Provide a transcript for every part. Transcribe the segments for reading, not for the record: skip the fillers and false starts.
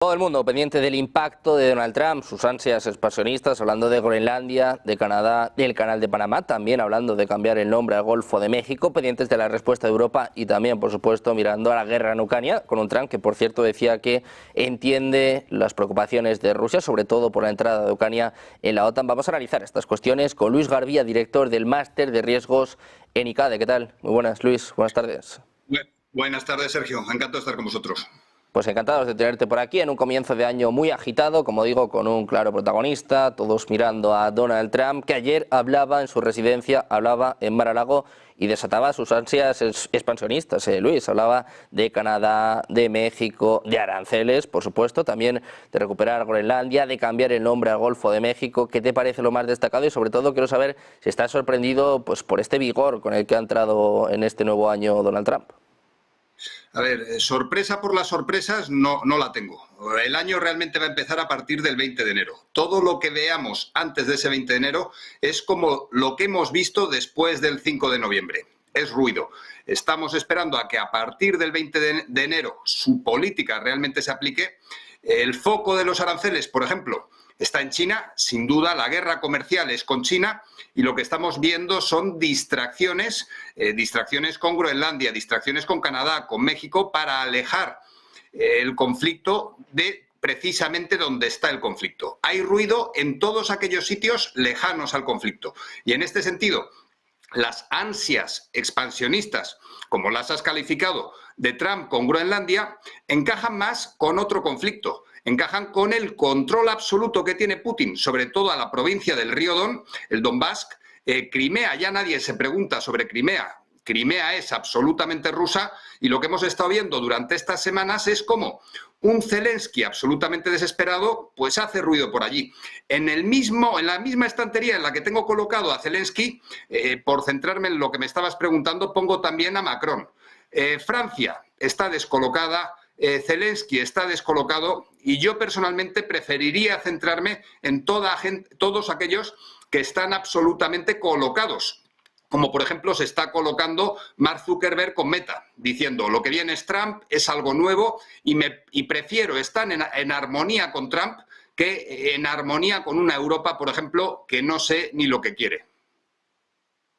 Todo el mundo pendiente del impacto de Donald Trump, sus ansias expansionistas, hablando de Groenlandia, de Canadá, del Canal de Panamá, también hablando de cambiar el nombre al Golfo de México, pendientes de la respuesta de Europa y también, por supuesto, mirando a la guerra en Ucrania, con un Trump que, por cierto, decía que entiende las preocupaciones de Rusia, sobre todo por la entrada de Ucrania en la OTAN. Vamos a analizar estas cuestiones con Luis Garbía, director del Máster de Riesgos en ICADE. ¿Qué tal? Muy buenas, Luis. Buenas tardes. Buenas tardes, Sergio. Encantado de estar con vosotros. Pues encantados de tenerte por aquí en un comienzo de año muy agitado, como digo, con un claro protagonista, todos mirando a Donald Trump, que ayer hablaba en su residencia, hablaba en Mar-a-Lago y desataba sus ansias expansionistas. Luis, hablaba de Canadá, de México, de aranceles, por supuesto, también de recuperar Groenlandia, de cambiar el nombre al Golfo de México. ¿Qué te parece lo más destacado? Y sobre todo quiero saber si estás sorprendido pues, por este vigor con el que ha entrado en este nuevo año Donald Trump. A ver, sorpresa por las sorpresas no la tengo. El año realmente va a empezar a partir del 20 de enero. Todo lo que veamos antes de ese 20 de enero es como lo que hemos visto después del 5 de noviembre. Es ruido. Estamos esperando a que a partir del 20 de enero su política realmente se aplique. El foco de los aranceles, por ejemplo, está en China. Sin duda, la guerra comercial es con China y lo que estamos viendo son distracciones con Groenlandia, distracciones con Canadá, con México, para alejar el conflicto de precisamente donde está el conflicto. Hay ruido en todos aquellos sitios lejanos al conflicto. Y en este sentido, las ansias expansionistas, como las has calificado, de Trump con Groenlandia, encajan más con otro conflicto. Encajan con el control absoluto que tiene Putin, sobre todo a la provincia del río Don, el Donbass. Crimea, ya nadie se pregunta sobre Crimea. Crimea es absolutamente rusa y lo que hemos estado viendo durante estas semanas es cómo un Zelensky absolutamente desesperado pues hace ruido por allí. En la misma estantería en la que tengo colocado a Zelensky, por centrarme en lo que me estabas preguntando, pongo también a Macron. Francia está descolocada, Zelensky está descolocado y yo personalmente preferiría centrarme en todos aquellos que están absolutamente colocados, como por ejemplo se está colocando Mark Zuckerberg con Meta, diciendo lo que viene es Trump, es algo nuevo y prefiero estar en armonía con Trump que en armonía con una Europa, por ejemplo, que no sé ni lo que quiere.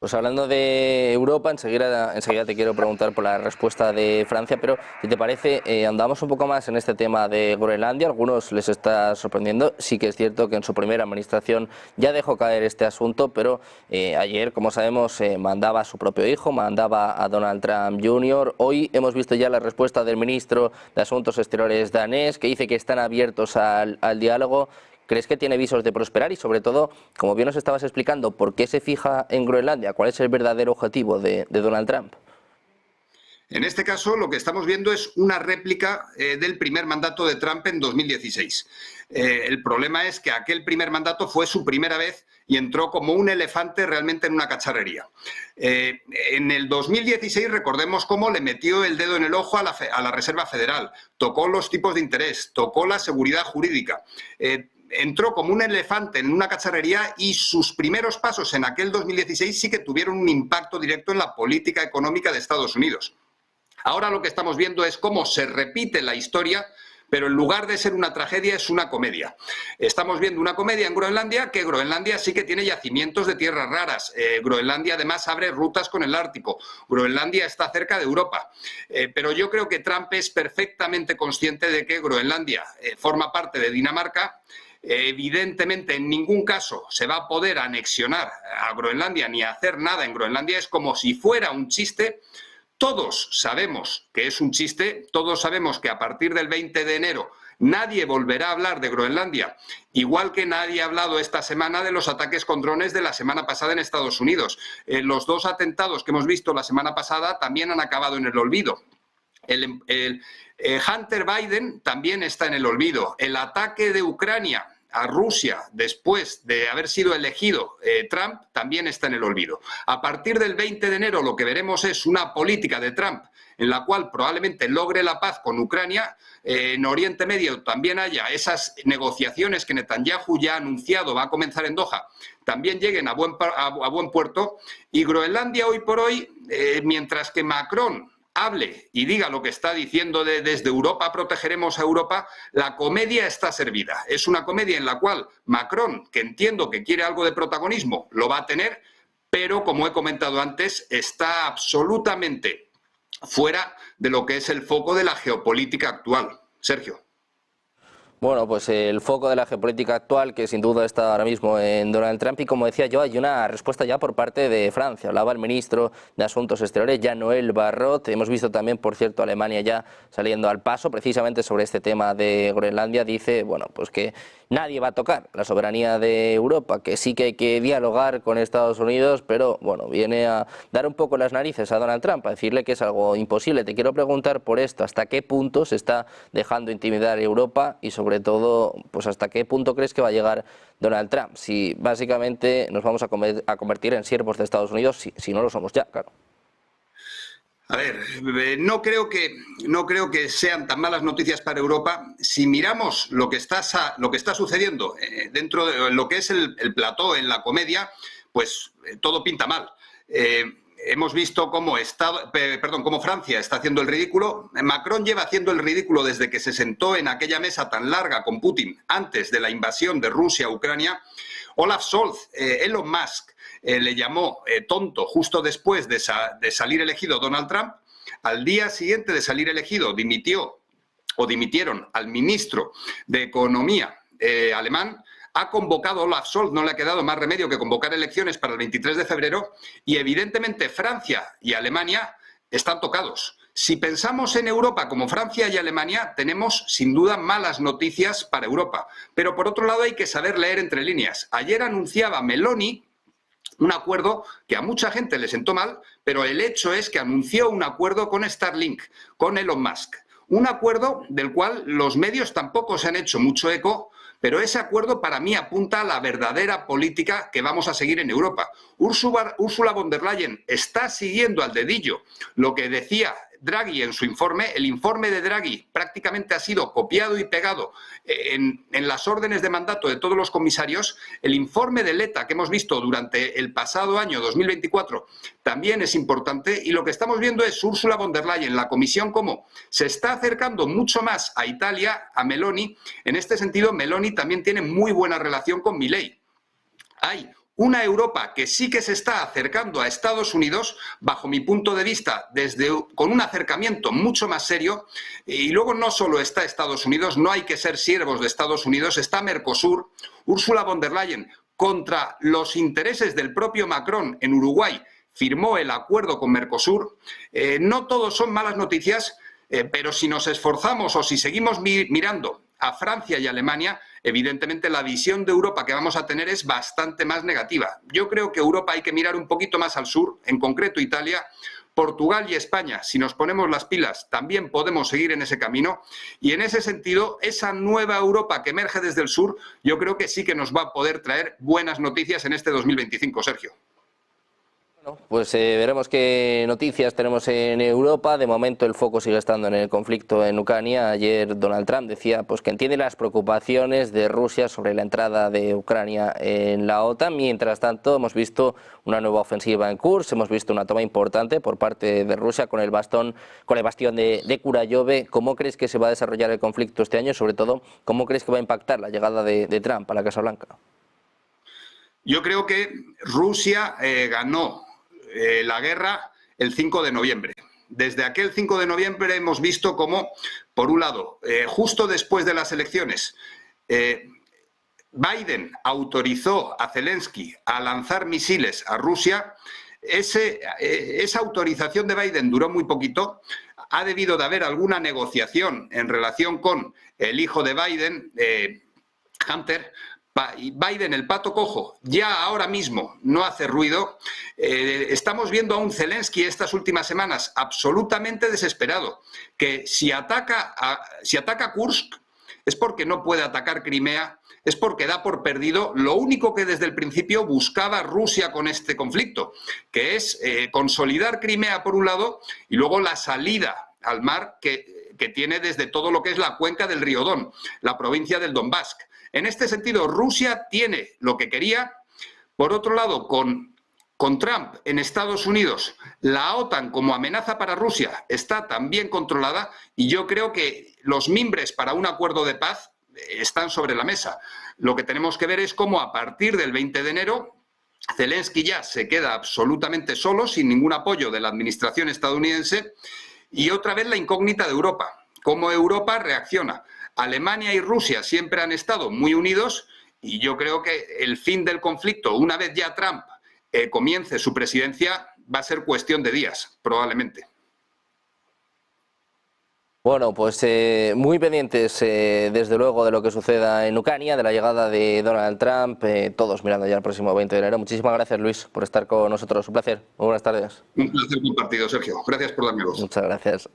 Pues hablando de Europa, enseguida te quiero preguntar por la respuesta de Francia, pero si te parece, andamos un poco más en este tema de Groenlandia. A algunos les está sorprendiendo. Sí que es cierto que en su primera administración ya dejó caer este asunto, pero ayer, como sabemos, mandaba a su propio hijo, mandaba a Donald Trump Jr. Hoy hemos visto ya la respuesta del ministro de Asuntos Exteriores danés, que dice que están abiertos al diálogo. ¿Crees que tiene visos de prosperar? Y sobre todo, como bien nos estabas explicando, ¿por qué se fija en Groenlandia? ¿Cuál es el verdadero objetivo de Donald Trump? En este caso, lo que estamos viendo es una réplica del primer mandato de Trump en 2016. El problema es que aquel primer mandato fue su primera vez y entró como un elefante realmente en una cacharrería. En el 2016 recordemos cómo le metió el dedo en el ojo a la Reserva Federal, tocó los tipos de interés, tocó la seguridad jurídica. Entró como un elefante en una cacharrería y sus primeros pasos en aquel 2016 sí que tuvieron un impacto directo en la política económica de Estados Unidos. Ahora lo que estamos viendo es cómo se repite la historia, pero en lugar de ser una tragedia es una comedia. Estamos viendo una comedia en Groenlandia, que Groenlandia sí que tiene yacimientos de tierras raras. Groenlandia además abre rutas con el Ártico. Groenlandia está cerca de Europa. Pero yo creo que Trump es perfectamente consciente de que Groenlandia forma parte de Dinamarca. Evidentemente, en ningún caso se va a poder anexionar a Groenlandia ni hacer nada en Groenlandia. Es como si fuera un chiste. Todos sabemos que es un chiste, todos sabemos que a partir del 20 de enero nadie volverá a hablar de Groenlandia, igual que nadie ha hablado esta semana de los ataques con drones de la semana pasada en Estados Unidos. Los dos atentados que hemos visto la semana pasada también han acabado en el olvido. Hunter Biden también está en el olvido. El ataque de Ucrania a Rusia después de haber sido elegido Trump también está en el olvido. A partir del 20 de enero lo que veremos es una política de Trump en la cual probablemente logre la paz con Ucrania. En Oriente Medio también haya esas negociaciones que Netanyahu ya ha anunciado va a comenzar en Doha, también lleguen a buen puerto. Y Groenlandia hoy por hoy, mientras que Macron hable y diga lo que está diciendo desde Europa protegeremos a Europa, la comedia está servida. Es una comedia en la cual Macron, que entiendo que quiere algo de protagonismo, lo va a tener, pero como he comentado antes, está absolutamente fuera de lo que es el foco de la geopolítica actual. Sergio. Bueno, pues el foco de la geopolítica actual, que sin duda está ahora mismo en Donald Trump, y como decía yo, hay una respuesta ya por parte de Francia. Hablaba el ministro de Asuntos Exteriores, Jean-Noël Barrot. Hemos visto también, por cierto, a Alemania ya saliendo al paso precisamente sobre este tema de Groenlandia. Dice, bueno, pues que nadie va a tocar la soberanía de Europa, que sí que hay que dialogar con Estados Unidos, pero bueno, viene a dar un poco las narices a Donald Trump, a decirle que es algo imposible. Te quiero preguntar por esto, ¿hasta qué punto se está dejando intimidar Europa y sobre todo, pues hasta qué punto crees que va a llegar Donald Trump? Si básicamente nos vamos a convertir en siervos de Estados Unidos, si no lo somos ya, claro. A ver, no creo que sean tan malas noticias para Europa. Si miramos lo que está sucediendo dentro de lo que es el plató en la comedia, pues todo pinta mal. Hemos visto cómo Francia está haciendo el ridículo. Macron lleva haciendo el ridículo desde que se sentó en aquella mesa tan larga con Putin antes de la invasión de Rusia a Ucrania. Olaf Scholz, Elon Musk, le llamó tonto justo después de salir elegido Donald Trump. Al día siguiente de salir elegido dimitieron al ministro de Economía alemán. Ha convocado Olaf Scholz, no le ha quedado más remedio que convocar elecciones para el 23 de febrero y evidentemente Francia y Alemania están tocados. Si pensamos en Europa como Francia y Alemania, tenemos sin duda malas noticias para Europa. Pero por otro lado hay que saber leer entre líneas. Ayer anunciaba Meloni un acuerdo que a mucha gente le sentó mal, pero el hecho es que anunció un acuerdo con Starlink, con Elon Musk. Un acuerdo del cual los medios tampoco se han hecho mucho eco, pero ese acuerdo para mí apunta a la verdadera política que vamos a seguir en Europa. Ursula von der Leyen está siguiendo al dedillo lo que decía Draghi en su informe. El informe de Draghi prácticamente ha sido copiado y pegado en las órdenes de mandato de todos los comisarios. El informe de Letta que hemos visto durante el pasado año 2024 también es importante y lo que estamos viendo es Ursula von der Leyen, la Comisión, cómo se está acercando mucho más a Italia, a Meloni. En este sentido, Meloni también tiene muy buena relación con Milei. Hay una Europa que sí que se está acercando a Estados Unidos, bajo mi punto de vista, con un acercamiento mucho más serio. Y luego no solo está Estados Unidos, no hay que ser siervos de Estados Unidos, está Mercosur. Ursula von der Leyen, contra los intereses del propio Macron en Uruguay, firmó el acuerdo con Mercosur. No todos son malas noticias, pero si nos esforzamos o si seguimos mirando a Francia y Alemania, evidentemente la visión de Europa que vamos a tener es bastante más negativa. Yo creo que Europa hay que mirar un poquito más al sur, en concreto Italia, Portugal y España. Si nos ponemos las pilas, también podemos seguir en ese camino. Y en ese sentido, esa nueva Europa que emerge desde el sur, yo creo que sí que nos va a poder traer buenas noticias en este 2025, Sergio. Pues veremos qué noticias tenemos en Europa. De momento el foco sigue estando en el conflicto en Ucrania. Ayer Donald Trump decía pues que entiende las preocupaciones de Rusia sobre la entrada de Ucrania en la OTAN. Mientras tanto hemos visto una nueva ofensiva en curso, hemos visto una toma importante por parte de Rusia con el bastión de Kurayove. ¿Cómo crees que se va a desarrollar el conflicto este año? Sobre todo, ¿cómo crees que va a impactar la llegada de Trump a la Casa Blanca? Yo creo que Rusia ganó la guerra el 5 de noviembre. Desde aquel 5 de noviembre hemos visto cómo, por un lado, justo después de las elecciones, Biden autorizó a Zelensky a lanzar misiles a Rusia. Esa autorización de Biden duró muy poquito. Ha debido de haber alguna negociación en relación con el hijo de Biden, Hunter. Biden, el pato cojo, ya ahora mismo no hace ruido. Estamos viendo a un Zelensky estas últimas semanas absolutamente desesperado, que si ataca Kursk es porque no puede atacar Crimea, es porque da por perdido lo único que desde el principio buscaba Rusia con este conflicto, que es consolidar Crimea por un lado y luego la salida al mar que tiene desde todo lo que es la cuenca del río Don, la provincia del Donbass. En este sentido, Rusia tiene lo que quería. Por otro lado, con Con Trump en Estados Unidos, la OTAN como amenaza para Rusia está también controlada y yo creo que los mimbres para un acuerdo de paz están sobre la mesa. Lo que tenemos que ver es cómo a partir del 20 de enero Zelensky ya se queda absolutamente solo, sin ningún apoyo de la administración estadounidense, y otra vez la incógnita de Europa, cómo Europa reacciona. Alemania y Rusia siempre han estado muy unidos y yo creo que el fin del conflicto, una vez ya Trump comience su presidencia, va a ser cuestión de días, probablemente. Bueno, pues muy pendientes desde luego de lo que suceda en Ucrania, de la llegada de Donald Trump, todos mirando ya el próximo 20 de enero. Muchísimas gracias, Luis, por estar con nosotros. Un placer. Muy buenas tardes. Un placer compartido, Sergio. Gracias por darme voz. Muchas gracias.